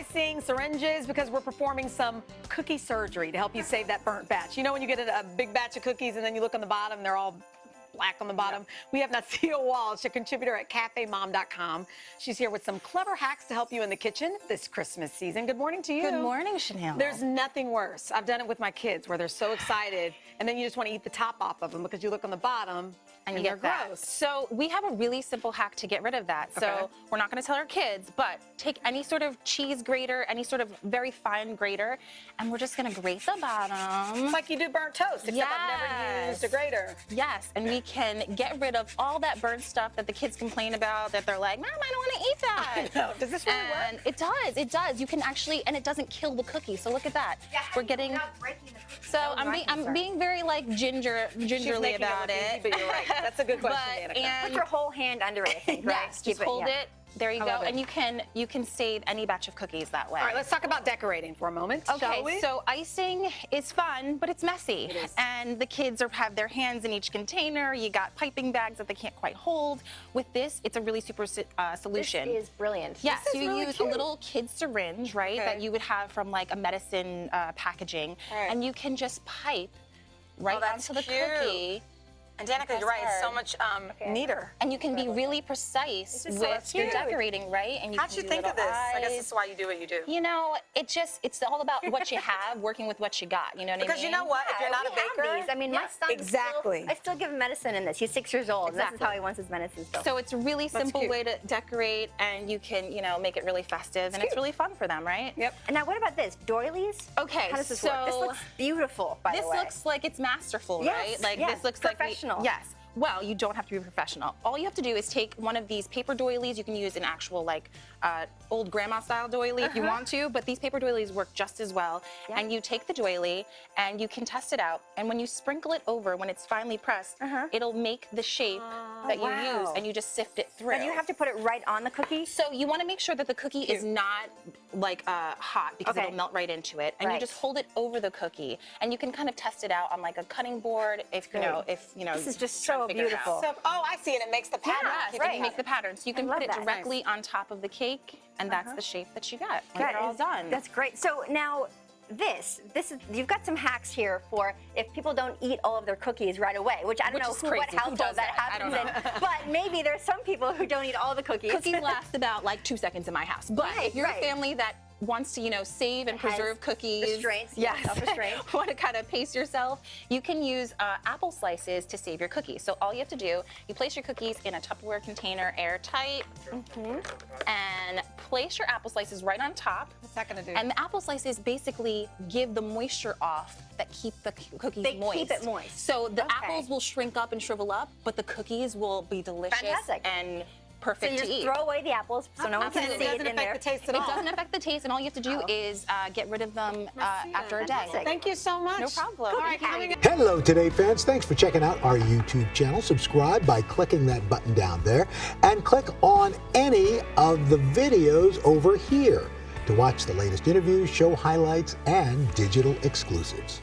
icing, syringes, because we're performing some cookie surgery to help you save that burnt batch. You know when you get a big batch of cookies and then you look on the bottom, they're all black on the bottom. Yeah. We have Nacia Walsh, a contributor at CafeMom.com. She's here with some clever hacks to help you in the kitchen this Christmas season. Good morning to you. Good morning, Chanel. There's nothing worse. I've done it with my kids where they're so excited and then you just want to eat the top off of them because you look on the bottom and you they're get that. gross. So we have a really simple hack to get rid of that. Okay. So we're not going to tell our kids, but take any sort of cheese grater, any sort of very fine grater, and we're just going to grate the bottom. It's like you do burnt toast, except I've never used a grater. Yes, and we can get rid of all that burnt stuff that the kids complain about, that they're like, Mom, I don't want to eat that. I know. Does this really and work? It does. It does. You can actually, and it doesn't kill the cookie. So look at that. Yeah, we're getting. So I'm being very like gingerly about it. Easy, but you're right. That's a good question, Danica. Put your whole hand under it, I think, right? Yes, just hold it. There you go, and you can save any batch of cookies that way. All right, let's talk about decorating for a moment, shall we? So icing is fun, but it's messy. It is. And the kids have their hands in each container. You got piping bags that they can't quite hold. With this, it's a really super solution. This is brilliant. Yes, This is you really use cute. a little kid syringe, right, that you would have from like a medicine packaging, and you can just pipe right onto the cookie. And Danica, you're right, it's so much neater. And you can be really precise with your decorating, right? And How'd you think of this? I guess this is why you do what you do. You know, it's all about what you have, working with what you got, you know what I mean? Because you know what, if you're not a baker. I mean, my son I still give him medicine in this. He's 6 years old. This is how he wants his medicine still. So it's a really simple way to decorate, and you can, you know, make it really festive, and it's really fun for them, right? Yep. And now what about this? Doilies? Okay, how does this work? This looks beautiful, by the way. This looks like it's masterful, right? Like yes, this looks professional. Yes. Well, you don't have to be professional. All you have to do is take one of these paper doilies. You can use an actual like old grandma style doily if you want to, but these paper doilies work just as well. And you take the doily and you can test it out. And when you sprinkle it over, when it's finely pressed, it'll make the shape that you use, and you just sift it through. And you have to put it right on the cookie? So you want to make sure that the cookie is not like hot, because it'll melt right into it. And you just hold it over the cookie, and you can kind of test it out on like a cutting board if you know This is just so beautiful. So, oh, I see it. It makes the pattern. Yes, you make the pattern. So you can put it directly on top of the cake, and that's the shape that you got when you're all done. That's great. So now this is, you've got some hacks here for if people don't eat all of their cookies right away, which I don't know what household that happens in, but maybe there's some people who don't eat all the cookies. Cookies last about like 2 seconds in my house. But if you're a family that wants to, you know, save and preserve cookies. Restraints, self-restraint. Want to kind of pace yourself, you can use apple slices to save your cookies. So all you have to do, you place your cookies in a Tupperware container, airtight, and place your apple slices right on top. What's that going to do? And the apple slices basically give the moisture off that keep the cookies moist. They keep it moist. So the apples will shrink up and shrivel up, but the cookies will be delicious and perfect to eat. So you just throw away the apples so no one can see it in there. It doesn't affect the taste at all. It doesn't affect the taste, and all you have to do is get rid of them after a day. Thank you so much. No problem. All right, hello, Today fans. Thanks for checking out our YouTube channel. Subscribe by clicking that button down there, and click on any of the videos over here to watch the latest interviews, show highlights, and digital exclusives.